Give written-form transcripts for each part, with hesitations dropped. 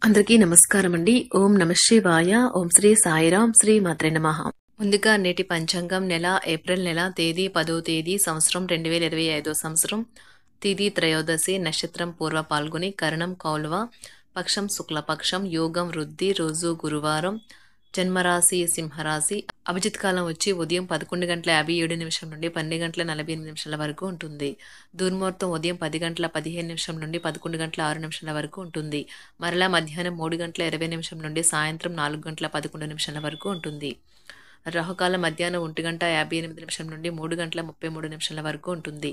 అందరికీ నమస్కారం అండి. ఓం నమ శివాయ. ఓం శ్రీ సాయిరాం. శ్రీ మాత్రే నమః. ముందుగా నేటి పంచాంగం నెల ఏప్రిల్ నెల తేదీ 10వ తేదీ సంవత్సరం 2025 సంవత్సరం తిథి త్రయోదశి నక్షత్రం పూర్వ పాల్గొని కరణం కౌలవ పక్షం శుక్లపక్షం యోగం వృద్ధి రోజు గురువారం జన్మరాశి సింహరాశి అభిజిత్ కాలం వచ్చి ఉదయం 11:57 నుండి 12:48 వరకు ఉంటుంది. దుర్ముహూర్తం ఉదయం 10:15 నుండి 11:06 వరకు ఉంటుంది. మరలా మధ్యాహ్నం 3:20 నుండి సాయంత్రం 4:11 వరకు ఉంటుంది. రాహుకాలం మధ్యాహ్నం 1:58 నుండి 3:33 వరకు ఉంటుంది.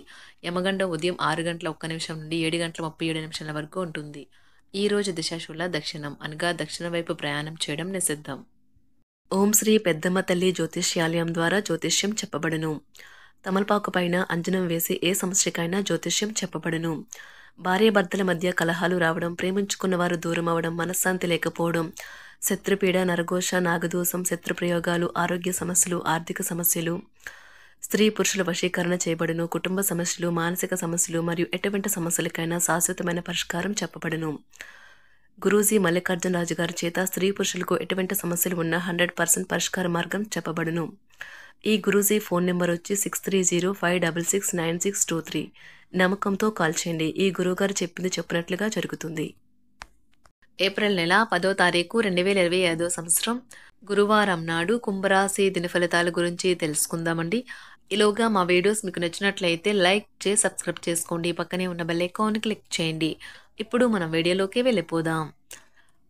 యమగండం ఉదయం 6:01 నుండి 7:37 వరకు ఉంటుంది. ఈ రోజు దిశాశూల దక్షిణం అనగా దక్షిణ వైపు ప్రయాణం చేయడం నిషిద్ధం. ఓం శ్రీ పెద్దమ్మ తల్లి జ్యోతిష్యాలయం ద్వారా జ్యోతిష్యం చెప్పబడును. తమలపాకు పైన అంజనం వేసి ఏ సమస్యకైనా జ్యోతిష్యం చెప్పబడును. భార్యాభర్తల మధ్య కలహాలు రావడం, ప్రేమించుకున్న వారు దూరం అవడం, మనశ్శాంతి లేకపోవడం, శత్రుపీడ, నరఘోష, నాగదోషం, శత్రుప్రయోగాలు, ఆరోగ్య సమస్యలు, ఆర్థిక సమస్యలు, స్త్రీ పురుషుల వశీకరణ చేయబడును. కుటుంబ సమస్యలు, మానసిక సమస్యలు మరియు ఎటువంటి సమస్యలకైనా శాశ్వతమైన పరిష్కారం చెప్పబడును. గురూజీ మల్లికార్జున రాజు గారి చేత స్త్రీ పురుషులకు ఎటువంటి సమస్యలు ఉన్నా 100% పరిష్కార మార్గం చెప్పబడును. ఈ గురూజీ ఫోన్ నెంబర్ వచ్చి 6305669623. నమ్మకంతో కాల్ చేయండి. ఈ గురువుగారు చెప్పింది చెప్పినట్లుగా జరుగుతుంది. ఏప్రిల్ నెల 10వ తారీఖు 2025 సంవత్సరం గురువారం నాడు కుంభరాశి దిన ఫలితాల గురించి తెలుసుకుందామండి. ఈలోగా మా వీడియోస్ మీకు నచ్చినట్లయితే లైక్ చేసి సబ్స్క్రైబ్ చేసుకోండి. పక్కనే ఉన్న బెల్ ఐకాన్ క్లిక్ చేయండి. ఇప్పుడు మనం వీడియోలోకి వెళ్ళిపోదాం.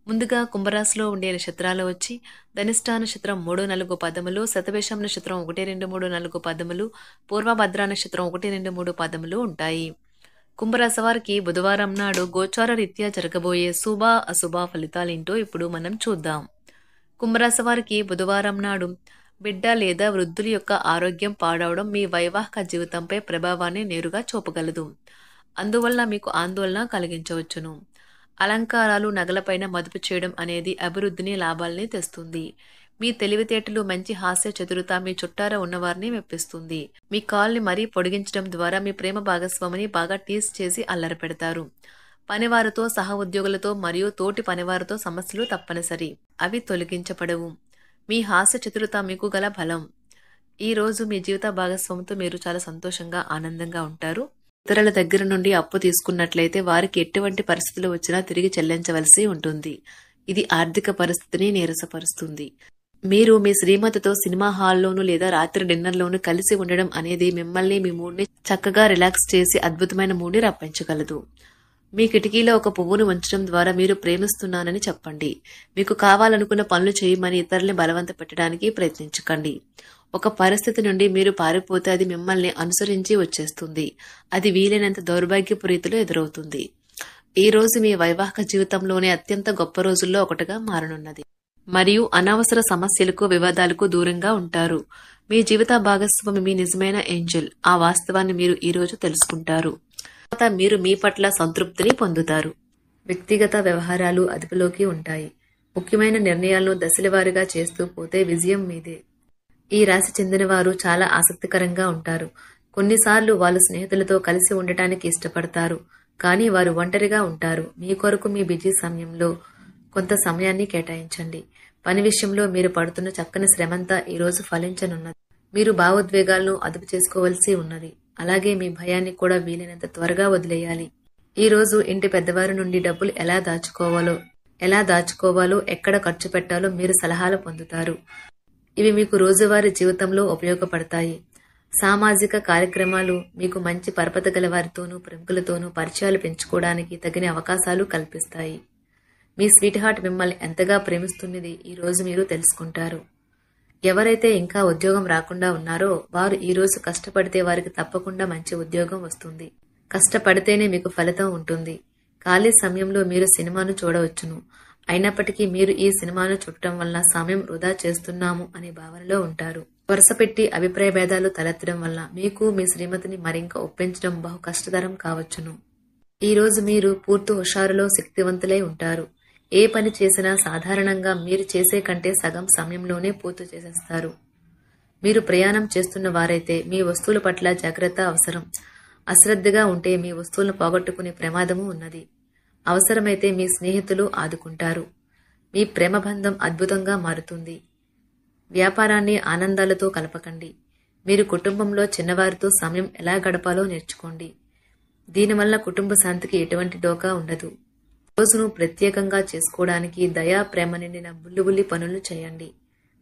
ముందుగా కుంభరాశిలో ఉండే నక్షత్రాలు వచ్చి ధనిష్ఠా నక్షత్రం 3, 4 పదములు, శతభిషం నక్షత్రం 1, 2, 3, 4 పదములు, పూర్వభద్ర నక్షత్రం 1, 2, 3 పదములు ఉంటాయి. కుంభరాశి వారికి బుధవారం నాడు గోచార రీత్యా జరగబోయే శుభ అశుభ ఫలితాలేంటో ఇప్పుడు మనం చూద్దాం. కుంభరాశి వారికి బుధవారం నాడు బిడ్డ లేదా వృద్ధుల యొక్క ఆరోగ్యం పాడవడం మీ వైవాహిక జీవితంపై ప్రభావాన్ని నేరుగా చూపగలదు. అందువల్ల మీకు ఆందోళన కలిగించవచ్చును. అలంకారాలు, నగలపైన మదుపు చేయడం అనేది అభివృద్ధిని, లాభాలని తెస్తుంది. మీ తెలివితేటలు, మంచి హాస్య చతురత మీ చుట్టార ఉన్నవారిని మెప్పిస్తుంది. మీ కాల్ని మరీ పొడిగించడం ద్వారా మీ ప్రేమ భాగస్వామిని బాగా టీస్ చేసి అల్లరి పెడతారు. పనివారితో, సహ ఉద్యోగులతో మరియు తోటి పనివారితో సమస్యలు తప్పనిసరి. అవి తొలగించబడవు. మీ హాస్య చతురత మీకు గల బలం. ఈ రోజు మీ జీవిత భాగస్వామితో మీరు చాలా సంతోషంగా, ఆనందంగా ఉంటారు. ఇతరుల దగ్గర నుండి అప్పు తీసుకున్నట్లయితే వారికి ఎటువంటి పరిస్థితులు వచ్చినా తిరిగి చెల్లించవలసి ఉంటుంది. ఇది ఆర్థిక పరిస్థితిని నీరసపరుస్తుంది. మీరు మీ శ్రీమతితో సినిమా హాల్లోనూ లేదా రాత్రి డిన్నర్లోనూ కలిసి ఉండడం అనేది మిమ్మల్ని, మీ మూడ్ని చక్కగా రిలాక్స్ చేసి అద్భుతమైన మూడ్ని రప్పించగలదు. మీ కిటికీలో ఒక పువ్వును ఉంచడం ద్వారా మీరు ప్రేమిస్తున్నానని చెప్పండి. మీకు కావాలనుకున్న పనులు చేయమని ఇతరుల్ని బలవంత పెట్టడానికి ప్రయత్నించకండి. ఒక పరిస్థితి నుండి మీరు పారిపోతే అది మిమ్మల్ని అనుసరించి వచ్చేస్తుంది. అది వీలైనంత దౌర్భాగ్యపు రీతిలో ఎదురవుతుంది. ఈ రోజు మీ వైవాహిక జీవితంలోనే అత్యంత గొప్ప రోజుల్లో ఒకటిగా మారనున్నది. మరియు అనవసర సమస్యలకు, వివాదాలకు దూరంగా ఉంటారు. మీ జీవిత భాగస్వామి మీ నిజమైన ఏంజెల్. ఆ వాస్తవాన్ని మీరు ఈ రోజు తెలుసుకుంటారు. తర్వాత మీరు మీ పట్ల సంతృప్తిని పొందుతారు. వ్యక్తిగత వ్యవహారాలు అదుపులోకి ఉంటాయి. ముఖ్యమైన నిర్ణయాలను దశలవారీగా చేస్తూ పోతే విజయం మీదే. ఈ రాశి చెందిన వారు చాలా ఆసక్తికరంగా ఉంటారు. కొన్నిసార్లు వాళ్ళు స్నేహితులతో కలిసి ఉండటానికి ఇష్టపడతారు, కానీ వారు ఒంటరిగా ఉంటారు. మీ కొరకు మీ బిజీ సమయంలో కొంత సమయాన్ని కేటాయించండి. పని విషయంలో మీరు పడుతున్న చక్కని శ్రమంతా ఈ రోజు ఫలించనున్నది. మీరు భావోద్వేగాలను అదుపు చేసుకోవలసి ఉన్నది. అలాగే మీ భయాన్ని కూడా వీలైనంత త్వరగా వదిలేయాలి. ఈ రోజు ఇంటి పెద్దవారి నుండి డబ్బులు ఎలా దాచుకోవాలో, ఎక్కడ ఖర్చు పెట్టాలో మీరు సలహాలు పొందుతారు. ఇవి మీకు రోజువారీ జీవితంలో ఉపయోగపడతాయి. సామాజిక కార్యక్రమాలు మీకు మంచి పరపతి గల వారితోనూ, ప్రముఖులతోనూ పరిచయాలు పెంచుకోవడానికి తగిన అవకాశాలు కల్పిస్తాయి. మీ స్వీట్ హార్ట్ మిమ్మల్ని ఎంతగా ప్రేమిస్తున్నది ఈ రోజు మీరు తెలుసుకుంటారు. ఎవరైతే ఇంకా ఉద్యోగం రాకుండా ఉన్నారో వారు ఈ రోజు కష్టపడితే వారికి తప్పకుండా మంచి ఉద్యోగం వస్తుంది. కష్టపడితేనే మీకు ఫలితం ఉంటుంది. ఖాళీ సమయంలో మీరు సినిమాను చూడవచ్చును. అయినప్పటికీ మీరు ఈ సినిమాను చూడటం వల్ల సమయం వృధా చేస్తున్నాము అనే భావనలో ఉంటారు. వరుసపెట్టి అభిప్రాయ భేదాలు తలెత్తడం వల్ల మీకు మీ శ్రీమతిని మరింక ఒప్పించడం బహు కష్టతరం కావచ్చును. ఈ రోజు మీరు పూర్తి హుషారులో శక్తివంతులై ఉంటారు. ఏ పని చేసినా సాధారణంగా మీరు చేసే కంటే సగం సమయంలోనే పూర్తి చేసేస్తారు. మీరు ప్రయాణం చేస్తున్న వారైతే మీ వస్తువుల పట్ల జాగ్రత్త అవసరం. అశ్రద్ధగా ఉంటే మీ వస్తువులను పోగొట్టుకునే ప్రమాదము ఉన్నది. అవసరమైతే మీ స్నేహితులు ఆదుకుంటారు. మీ ప్రేమ బంధం అద్భుతంగా మారుతుంది. వ్యాపారాన్ని ఆనందాలతో కలపకండి. మీరు కుటుంబంలో చిన్నవారితో సమయం ఎలా గడపాలో నేర్చుకోండి. దీనివల్ల కుటుంబ శాంతికి ఎటువంటి డోకా ఉండదు. రోజును ప్రత్యేకంగా చేసుకోవడానికి దయా ప్రేమ నిండిన బుల్లిబుల్లి పనులు చేయండి.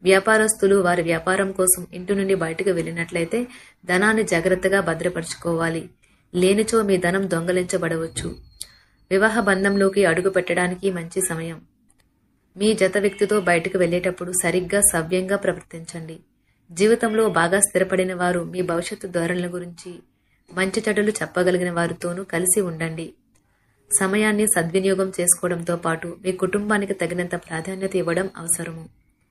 వ్యాపారస్తులు వారి వ్యాపారం కోసం ఇంటి నుండి బయటకు వెళ్ళినట్లయితే ధనాన్ని జాగ్రత్తగా భద్రపరుచుకోవాలి. లేనిచో మీ ధనం దొంగలించబడవచ్చు. వివాహ బంధంలోకి అడుగు పెట్టడానికి మంచి సమయం. మీ జత వ్యక్తితో బయటకు వెళ్లేటప్పుడు సరిగ్గా సవ్యంగా ప్రవర్తించండి. జీవితంలో బాగా స్థిరపడిన వారు మీ భవిష్యత్తు ధోరణుల గురించి మంచి చెడులు చెప్పగలిగిన వారితోనూ కలిసి ఉండండి. సమయాన్ని సద్వినియోగం చేసుకోవడంతో పాటు మీ కుటుంబానికి తగినంత ప్రాధాన్యత ఇవ్వడం అవసరము.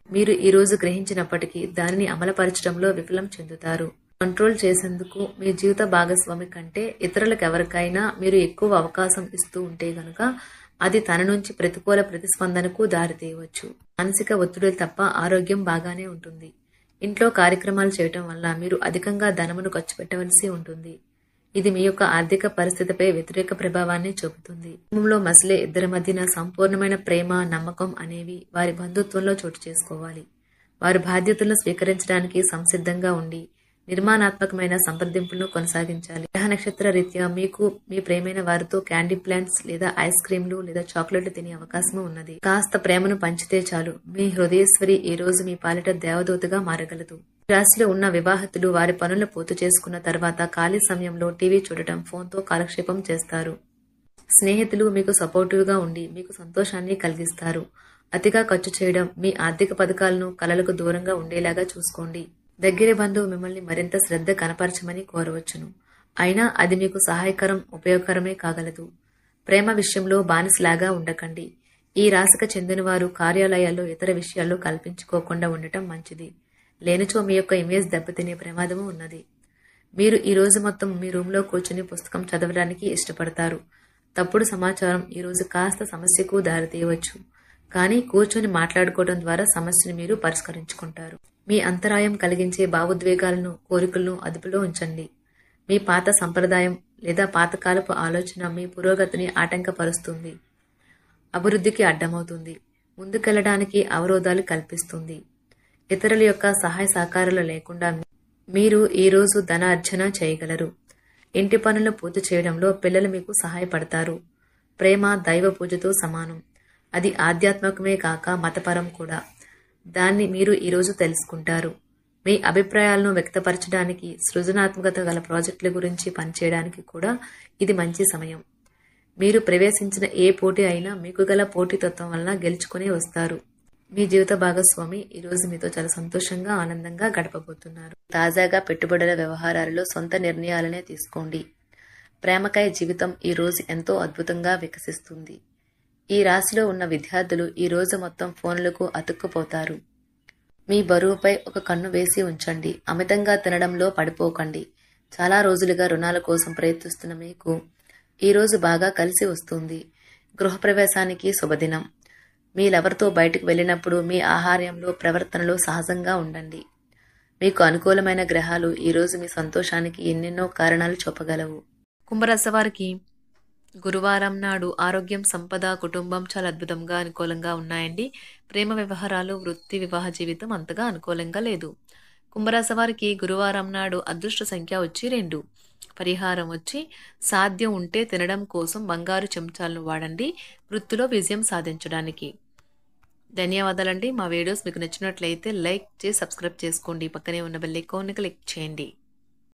మీరు ఈ రోజు గ్రహించినప్పటికీ దానిని అమలుపరచడంలో విఫలం చెందుతారు. కంట్రోల్ చేసేందుకు మీ జీవిత భాగస్వామి కంటే ఇతరులకు ఎవరికైనా మీరు ఎక్కువ అవకాశం ఇస్తూ ఉంటే గనుక అది తన నుంచి ప్రతికూల ప్రతిస్పందనకు దారితీయవచ్చు. మానసిక ఒత్తిడులు తప్ప ఆరోగ్యం బాగానే ఉంటుంది. ఇంట్లో కార్యక్రమాలు చేయటం వల్ల మీరు అధికంగా ధనమును ఖర్చు పెట్టవలసి ఉంటుంది. ఇది మీ యొక్క ఆర్థిక పరిస్థితిపై వ్యతిరేక ప్రభావాన్ని చూపుతుంది. కుటుంబంలో మసలే ఇద్దరి మధ్యన సంపూర్ణమైన ప్రేమ, నమ్మకం అనేవి వారి బంధుత్వంలో చోటు చేసుకోవాలి. వారి బాధ్యతలను స్వీకరించడానికి సంసిద్ధంగా ఉండి నిర్మాణాత్మకమైన సంప్రదింపులను కొనసాగించాలి. గ్రహ నక్షత్ర రీత్యా మీకు మీ ప్రేమైన వారితో క్యాండీ ప్లాంట్స్ లేదా ఐస్ క్రీంలు లేదా చాక్లెట్లు తినే అవకాశం ఉన్నది. కాస్త ప్రేమను పంచితే చాలు మీ హృదయేశ్వరి ఈ రోజు మీ పాలిట దేవదూతగా మారగలదు. రాశిలో ఉన్న వివాహితులు వారి పనులను పూర్తి చేసుకున్న తర్వాత ఖాళీ సమయంలో టీవీ చూడటం, ఫోన్తో కాలక్షేపం చేస్తారు. స్నేహితులు మీకు సపోర్టివ్ గా ఉండి మీకు సంతోషాన్ని కలిగిస్తారు. అతిగా ఖర్చు చేయడం, మీ ఆర్థిక పథకాలను కలలకు దూరంగా ఉండేలాగా చూసుకోండి. దగ్గరి బంధువు మిమ్మల్ని మరింత శ్రద్ధ కనపరచమని కోరవచ్చును. అయినా అది మీకు సహాయకరం, ఉపయోగకరమే కాగలదు. ప్రేమ విషయంలో బానిసలాగా ఉండకండి. ఈ రాశికి చెందిన వారు కార్యాలయాల్లో ఇతర విషయాల్లో కల్పించుకోకుండా ఉండటం మంచిది. లేనిచో మీ యొక్క ఇమేజ్ దెబ్బతినే ప్రమాదము ఉన్నది. మీరు ఈ రోజు మొత్తం మీ రూమ్లో కూర్చుని పుస్తకం చదవడానికి ఇష్టపడతారు. తప్పుడు సమాచారం ఈ రోజు కాస్త సమస్యకు దారితీయవచ్చు. కానీ కూర్చొని మాట్లాడుకోవడం ద్వారా సమస్యను మీరు పరిష్కరించుకుంటారు. మీ అంతరాయం కలిగించే భావోద్వేగాలను, కోరికలను అదుపులో ఉంచండి. మీ పాత సంప్రదాయం లేదా పాతకాలపు ఆలోచన మీ పురోగతిని ఆటంకపరుస్తుంది, అభివృద్ధికి అడ్డమవుతుంది, ముందుకెళ్లడానికి అవరోధాలు కల్పిస్తుంది. ఇతరుల యొక్క సహాయ సహకారాలు లేకుండా మీరు ఈ రోజు ధనార్జన చేయగలరు. ఇంటి పనులను పూర్తి చేయడంలో పిల్లలు మీకు సహాయపడతారు. ప్రేమ దైవ పూజతో సమానం. అది ఆధ్యాత్మికమే కాక మతపరం కూడా. దాన్ని మీరు ఈరోజు తెలుసుకుంటారు. మీ అభిప్రాయాలను వ్యక్తపరచడానికి, సృజనాత్మకత గల ప్రాజెక్టుల గురించి పనిచేయడానికి కూడా ఇది మంచి సమయం. మీరు ప్రవేశించిన ఏ పోటీ అయినా మీకు గల పోటీతత్వం వలన గెలుచుకునే వస్తారు. మీ జీవిత భాగస్వామి ఈరోజు మీతో చాలా సంతోషంగా, ఆనందంగా గడపబోతున్నారు. తాజాగా పెట్టుబడుల వ్యవహారాలలో సొంత నిర్ణయాలనే తీసుకోండి. ప్రేమకాయ జీవితం ఈ రోజు ఎంతో అద్భుతంగా వికసిస్తుంది. ఈ రాశిలో ఉన్న విద్యార్థులు ఈ రోజు మొత్తం ఫోన్లకు అతుక్కుపోతారు. మీ బరువుపై ఒక కన్ను వేసి ఉంచండి. అమితంగా తినడంలో పడిపోకండి. చాలా రోజులుగా రుణాల కోసం ప్రయత్నిస్తున్న మీకు ఈ రోజు బాగా కలిసి వస్తుంది. గృహప్రవేశానికి శుభదినం. మీరెవరితో బయటకు వెళ్ళినప్పుడు మీ ఆహార్యంలో, ప్రవర్తనలో సహజంగా ఉండండి. మీకు అనుకూలమైన గ్రహాలు ఈ రోజు మీ సంతోషానికి ఎన్నెన్నో కారణాలు చూపగలవు. కుంభరాశి వారికి గురువారం నాడు ఆరోగ్యం, సంపద, కుటుంబం చాలా అద్భుతంగా అనుకూలంగా ఉన్నాయండి. ప్రేమ వ్యవహారాలు, వృత్తి, వివాహ జీవితం అంతగా అనుకూలంగా లేదు. కుంభరాశి వారికి గురువారం నాడు అదృష్ట సంఖ్య వచ్చి 2. పరిహారం వచ్చి సాధ్యం ఉంటే తినడం కోసం బంగారు చెంచాలను వాడండి, వృత్తిలో విజయం సాధించడానికి. ధన్యవాదాలండి. మా వీడియోస్ మీకు నచ్చినట్లయితే లైక్ చేసి సబ్స్క్రైబ్ చేసుకోండి. పక్కనే ఉన్న బెల్ ఐకాన్ని క్లిక్ చేయండి.